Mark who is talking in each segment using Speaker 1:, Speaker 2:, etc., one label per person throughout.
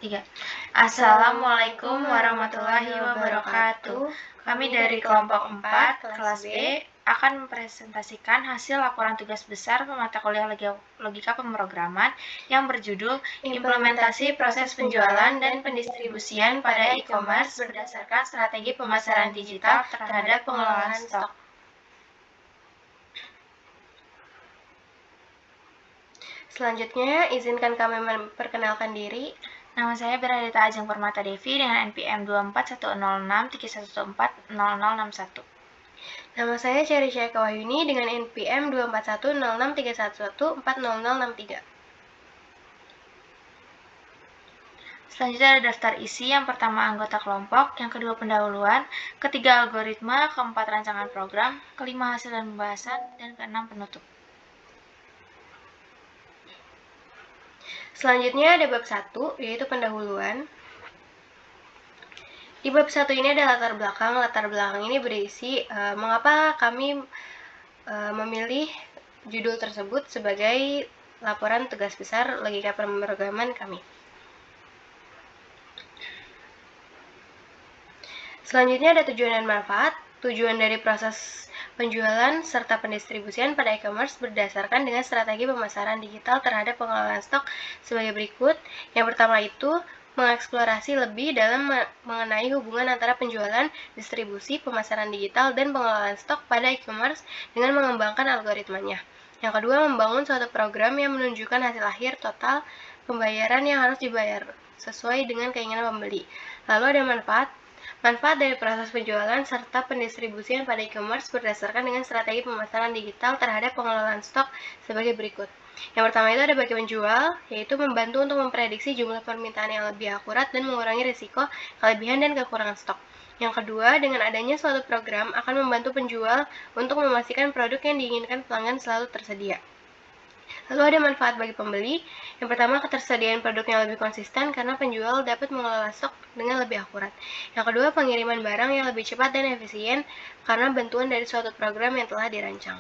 Speaker 1: 3. Assalamualaikum warahmatullahi wabarakatuh. Kami dari kelompok 4, kelas B, akan mempresentasikan hasil laporan tugas besar mata kuliah logika pemrograman yang berjudul Implementasi Proses Penjualan dan Pendistribusian pada e-commerce berdasarkan strategi pemasaran digital terhadap pengelolaan stok.
Speaker 2: Selanjutnya, izinkan kami memperkenalkan diri.
Speaker 1: Nama saya Bernadita Ajeng Permata Devi dengan NPM 2410631140061.
Speaker 2: Nama saya Cherry Syeka Wahyuni dengan NPM 2410631140063.
Speaker 1: Selanjutnya ada daftar isi, yang pertama anggota kelompok, yang kedua pendahuluan, ketiga algoritma, keempat rancangan program, kelima hasil dan pembahasan, dan keenam penutup.
Speaker 2: Selanjutnya ada bab 1, yaitu pendahuluan. Di bab 1 ini ada latar belakang. Latar belakang ini berisi mengapa kami memilih judul tersebut sebagai laporan tugas besar logika pemrograman kami. Selanjutnya ada tujuan dan manfaat. Tujuan dari proses penjualan serta pendistribusian pada e-commerce berdasarkan dengan strategi pemasaran digital terhadap pengelolaan stok sebagai berikut. Yang pertama itu mengeksplorasi lebih dalam mengenai hubungan antara penjualan, distribusi, pemasaran digital, dan pengelolaan stok pada e-commerce dengan mengembangkan algoritmanya. Yang kedua, membangun suatu program yang menunjukkan hasil akhir total pembayaran yang harus dibayar sesuai dengan keinginan pembeli. Lalu ada manfaat. Manfaat dari proses penjualan serta pendistribusian pada e-commerce berdasarkan dengan strategi pemasaran digital terhadap pengelolaan stok sebagai berikut. Yang pertama itu ada bagi penjual, yaitu membantu untuk memprediksi jumlah permintaan yang lebih akurat dan mengurangi risiko kelebihan dan kekurangan stok. Yang kedua, dengan adanya suatu program akan membantu penjual untuk memastikan produk yang diinginkan pelanggan selalu tersedia. Lalu ada manfaat bagi pembeli. Yang pertama, ketersediaan produk yang lebih konsisten karena penjual dapat mengelola stok dengan lebih akurat. Yang kedua, pengiriman barang yang lebih cepat dan efisien karena bantuan dari suatu program yang telah dirancang.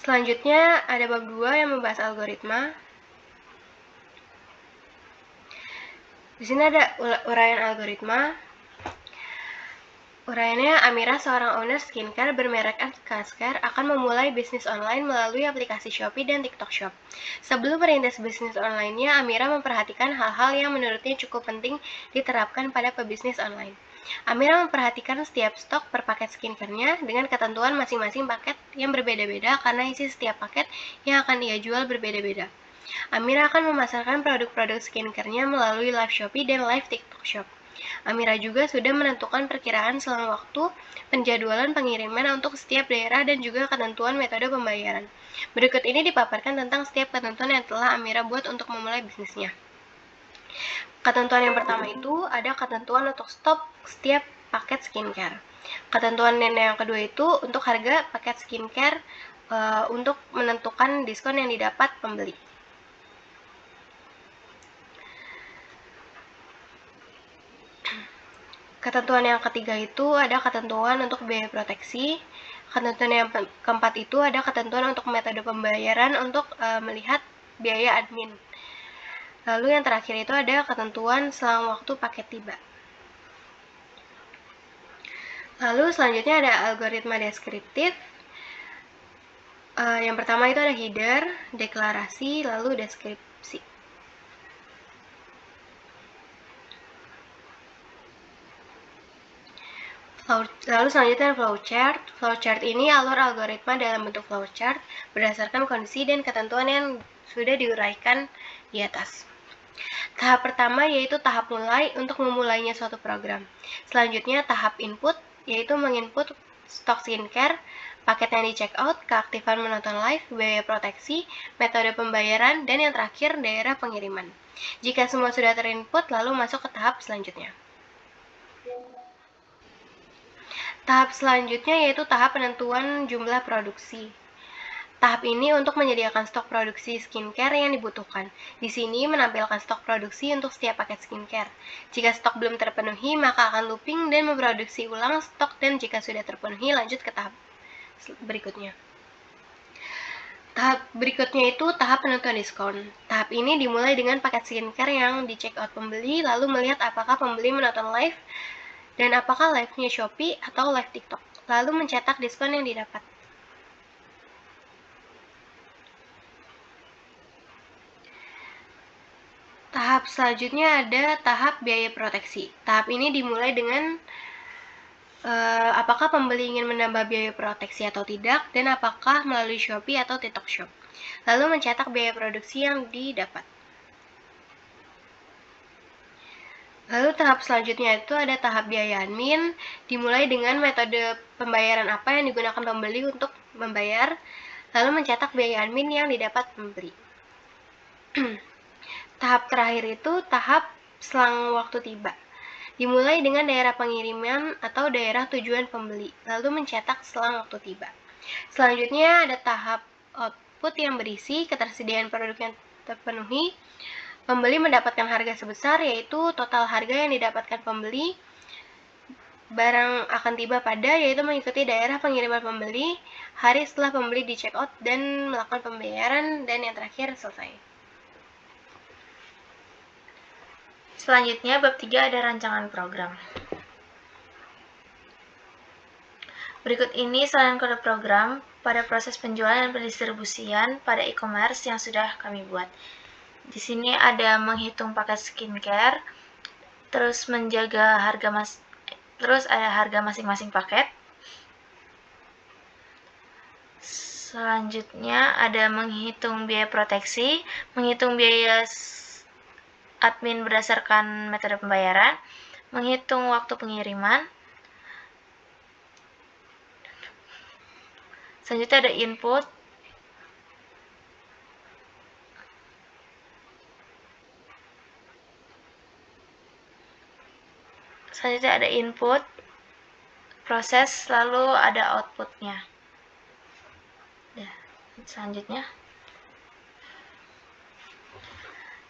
Speaker 2: Selanjutnya, ada bab 2 yang membahas algoritma. Di sini ada uraian algoritma. Uraiannya, Amira, seorang owner skincare bermerek Askaskar, akan memulai bisnis online melalui aplikasi Shopee dan TikTok Shop. Sebelum merintis bisnis online-nya, Amira memperhatikan hal-hal yang menurutnya cukup penting diterapkan pada pebisnis online. Amira memperhatikan setiap stok per paket skincare-nya dengan ketentuan masing-masing paket yang berbeda-beda karena isi setiap paket yang akan ia jual berbeda-beda. Amira akan memasarkan produk-produk skincare-nya melalui live Shopee dan live TikTok Shop. Amira juga sudah menentukan perkiraan selama waktu penjadwalan pengiriman untuk setiap daerah dan juga ketentuan metode pembayaran. Berikut ini dipaparkan tentang setiap ketentuan yang telah Amira buat untuk memulai bisnisnya. Ketentuan yang pertama itu ada ketentuan untuk stok setiap paket skincare. Ketentuan yang kedua itu untuk harga paket skincare untuk menentukan diskon yang didapat pembeli. Ketentuan yang ketiga itu ada ketentuan untuk biaya proteksi. Ketentuan yang keempat itu ada ketentuan untuk metode pembayaran untuk melihat biaya admin. Lalu yang terakhir itu ada ketentuan selang waktu paket tiba. Lalu selanjutnya ada algoritma deskriptif. Yang pertama itu ada header, deklarasi, lalu deskripsi. Lalu selanjutnya flowchart. Flowchart ini alur algoritma dalam bentuk flowchart berdasarkan kondisi dan ketentuan yang sudah diuraikan di atas. Tahap pertama yaitu tahap mulai untuk memulainya suatu program. Selanjutnya tahap input yaitu menginput stok skincare, paket yang di check out, keaktifan menonton live, biaya proteksi, metode pembayaran, dan yang terakhir daerah pengiriman. Jika semua sudah terinput, lalu masuk ke tahap selanjutnya. Tahap selanjutnya yaitu tahap penentuan jumlah produksi. Tahap ini untuk menyediakan stok produksi skincare yang dibutuhkan. Di sini menampilkan stok produksi untuk setiap paket skincare. Jika stok belum terpenuhi, maka akan looping dan memproduksi ulang stok, dan jika sudah terpenuhi, lanjut ke tahap berikutnya. Tahap berikutnya itu tahap penentuan diskon. Tahap ini dimulai dengan paket skincare yang di check out pembeli, lalu melihat apakah pembeli menonton live dan apakah live-nya Shopee atau live TikTok, lalu mencetak diskon yang didapat. Tahap selanjutnya ada tahap biaya proteksi. Tahap ini dimulai dengan apakah pembeli ingin menambah biaya proteksi atau tidak, dan apakah melalui Shopee atau TikTok Shop. Lalu mencetak biaya produksi yang didapat. Lalu tahap selanjutnya itu ada tahap biaya admin, dimulai dengan metode pembayaran apa yang digunakan pembeli untuk membayar, lalu mencetak biaya admin yang didapat pembeli. Tahap terakhir itu tahap selang waktu tiba. Dimulai dengan daerah pengiriman atau daerah tujuan pembeli, lalu mencetak selang waktu tiba. Selanjutnya ada tahap output yang berisi ketersediaan produk yang terpenuhi. Pembeli mendapatkan harga sebesar, yaitu total harga yang didapatkan pembeli. Barang akan tiba pada, yaitu mengikuti daerah pengiriman pembeli, hari setelah pembeli di check out dan melakukan pembayaran, dan yang terakhir selesai.
Speaker 1: Selanjutnya, bab 3 ada rancangan program. Berikut ini selain kode program pada proses penjualan dan pendistribusian pada e-commerce yang sudah kami buat. Di sini ada menghitung paket skincare, terus menjaga terus ada harga masing-masing paket. Selanjutnya ada menghitung biaya proteksi, menghitung biaya admin berdasarkan metode pembayaran, menghitung waktu pengiriman. Selanjutnya ada input. Selanjutnya ada input, proses, lalu ada outputnya. Selanjutnya.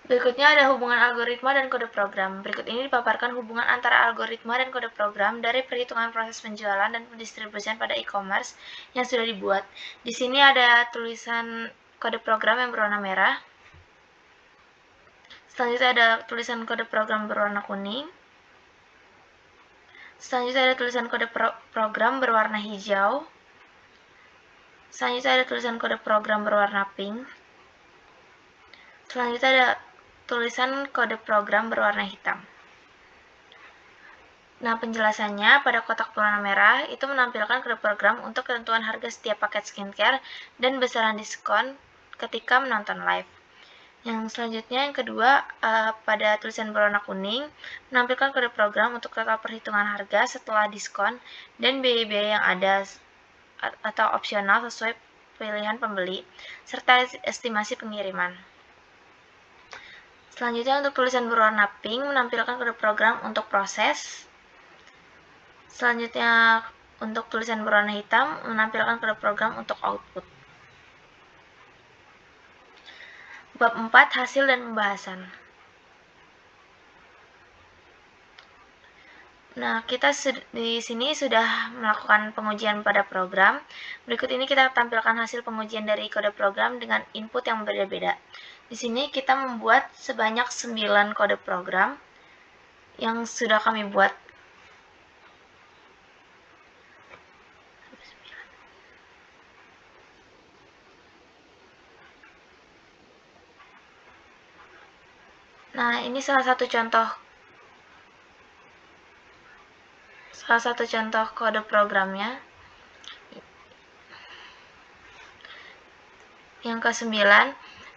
Speaker 1: Berikutnya ada hubungan algoritma dan kode program. Berikut ini dipaparkan hubungan antara algoritma dan kode program dari perhitungan proses penjualan dan pendistribusian pada e-commerce yang sudah dibuat. Di sini ada tulisan kode program yang berwarna merah. Selanjutnya ada tulisan kode program berwarna kuning. Selanjutnya ada tulisan kode program berwarna hijau. Selanjutnya ada tulisan kode program berwarna pink. Selanjutnya ada tulisan kode program berwarna hitam. Nah, penjelasannya pada kotak berwarna merah itu menampilkan kode program untuk ketentuan harga setiap paket skincare dan besaran diskon ketika menonton live. Yang selanjutnya, yang kedua, pada tulisan berwarna kuning menampilkan kode program untuk total perhitungan harga setelah diskon dan biaya-biaya yang ada atau opsional sesuai pilihan pembeli, serta estimasi pengiriman. Selanjutnya, untuk tulisan berwarna pink menampilkan kode program untuk proses. Selanjutnya, untuk tulisan berwarna hitam menampilkan kode program untuk output. Bab 4, hasil dan pembahasan. Nah, kita di sini sudah melakukan pengujian pada program. Berikut ini kita tampilkan hasil pengujian dari kode program dengan input yang berbeda-beda. Di sini kita membuat sebanyak 9 kode program yang sudah kami buat. Nah, ini salah satu contoh kode programnya. Yang ke-9,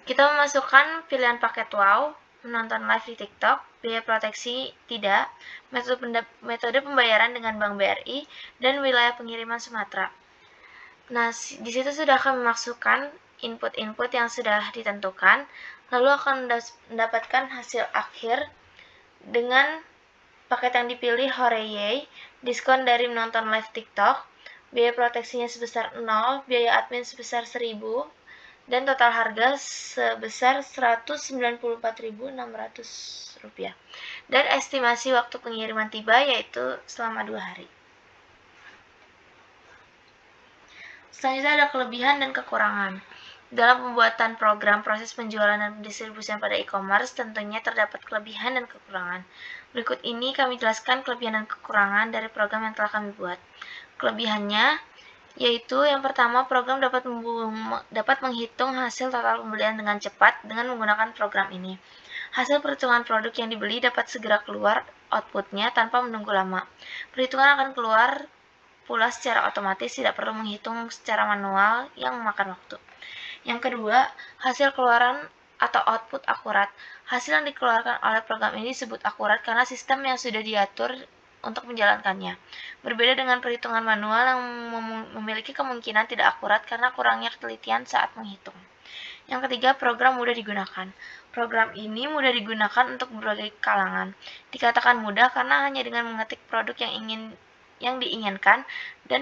Speaker 1: kita memasukkan pilihan paket wow, menonton live di TikTok, biaya proteksi tidak, metode pembayaran dengan Bank BRI, dan wilayah pengiriman Sumatera. Nah, di situ sudah kami masukkan input-input yang sudah ditentukan, lalu akan mendapatkan hasil akhir dengan paket yang dipilih Horeye, diskon dari menonton live TikTok, biaya proteksinya sebesar 0, biaya admin sebesar 1.000, dan total harga sebesar Rp194.600. Dan estimasi waktu pengiriman tiba yaitu selama 2 hari. Selanjutnya ada kelebihan dan kekurangan. Dalam pembuatan program proses penjualan dan pendistribusian pada e-commerce tentunya terdapat kelebihan dan kekurangan. Berikut ini kami jelaskan kelebihan dan kekurangan dari program yang telah kami buat. Kelebihannya yaitu yang pertama, program dapat menghitung hasil total pembelian dengan cepat dengan menggunakan program ini. Hasil perhitungan produk yang dibeli dapat segera keluar outputnya tanpa menunggu lama. Perhitungan akan keluar pula secara otomatis, tidak perlu menghitung secara manual yang memakan waktu. Yang kedua, hasil keluaran atau output akurat. Hasil yang dikeluarkan oleh program ini disebut akurat karena sistem yang sudah diatur untuk menjalankannya. Berbeda dengan perhitungan manual yang memiliki kemungkinan tidak akurat karena kurangnya ketelitian saat menghitung. Yang ketiga, program mudah digunakan. Program ini mudah digunakan untuk berbagai kalangan. Dikatakan mudah karena hanya dengan mengetik produk yang diinginkan dan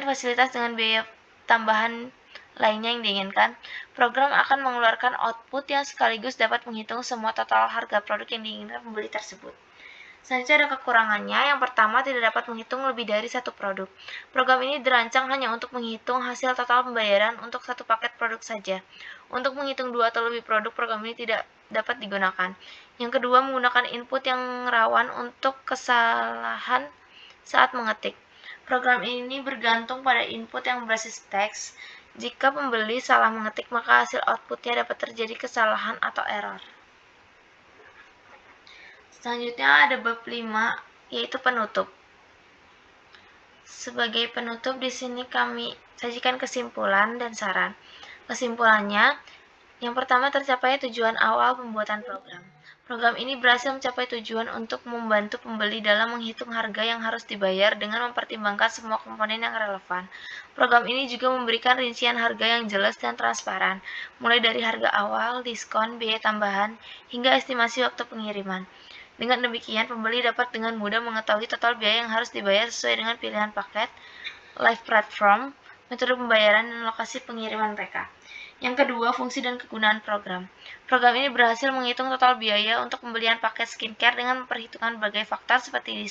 Speaker 1: fasilitas dengan biaya tambahan lainnya yang diinginkan, program akan mengeluarkan output yang sekaligus dapat menghitung semua total harga produk yang diinginkan pembeli tersebut. Selanjutnya ada kekurangannya. Yang pertama, tidak dapat menghitung lebih dari satu produk. Program ini dirancang hanya untuk menghitung hasil total pembayaran untuk satu paket produk saja. Untuk menghitung 2 atau lebih produk, program ini tidak dapat digunakan. Yang kedua, menggunakan input yang rawan untuk kesalahan saat mengetik. Program ini bergantung pada input yang berbasis teks. Jika pembeli salah mengetik, maka hasil outputnya dapat terjadi kesalahan atau error. Selanjutnya ada bab 5, yaitu penutup. Sebagai penutup, di sini kami sajikan kesimpulan dan saran. Kesimpulannya, yang pertama, tercapai tujuan awal pembuatan program. Program ini berhasil mencapai tujuan untuk membantu pembeli dalam menghitung harga yang harus dibayar dengan mempertimbangkan semua komponen yang relevan. Program ini juga memberikan rincian harga yang jelas dan transparan, mulai dari harga awal, diskon, biaya tambahan, hingga estimasi waktu pengiriman. Dengan demikian, pembeli dapat dengan mudah mengetahui total biaya yang harus dibayar sesuai dengan pilihan paket, live platform, metode pembayaran, dan lokasi pengiriman mereka. Yang kedua, fungsi dan kegunaan program. Program ini berhasil menghitung total biaya untuk pembelian paket skincare dengan memperhitungkan berbagai faktor seperti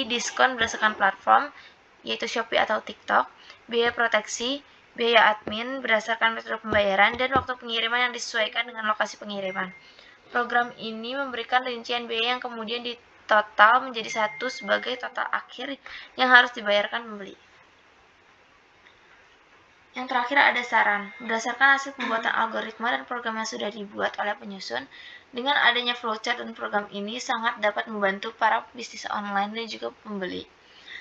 Speaker 1: diskon berdasarkan platform, yaitu Shopee atau TikTok, biaya proteksi, biaya admin berdasarkan metode pembayaran, dan waktu pengiriman yang disesuaikan dengan lokasi pengiriman. Program ini memberikan rincian biaya yang kemudian ditotal menjadi satu sebagai total akhir yang harus dibayarkan pembeli. Yang terakhir ada saran. Berdasarkan hasil pembuatan algoritma dan program yang sudah dibuat oleh penyusun, dengan adanya flowchart dan program ini sangat dapat membantu para bisnis online dan juga pembeli.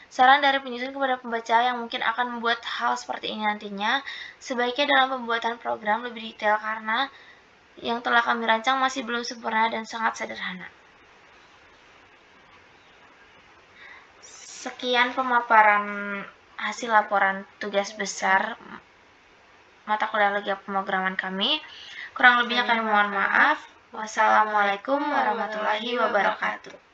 Speaker 1: Saran dari penyusun kepada pembaca yang mungkin akan membuat hal seperti ini nantinya, sebaiknya dalam pembuatan program lebih detail karena yang telah kami rancang masih belum sempurna dan sangat sederhana. Sekian pemaparan hasil laporan tugas besar mata kuliah Legio Pemrograman kami. Kurang lebihnya kami mohon maaf. Wassalamualaikum warahmatullahi wabarakatuh.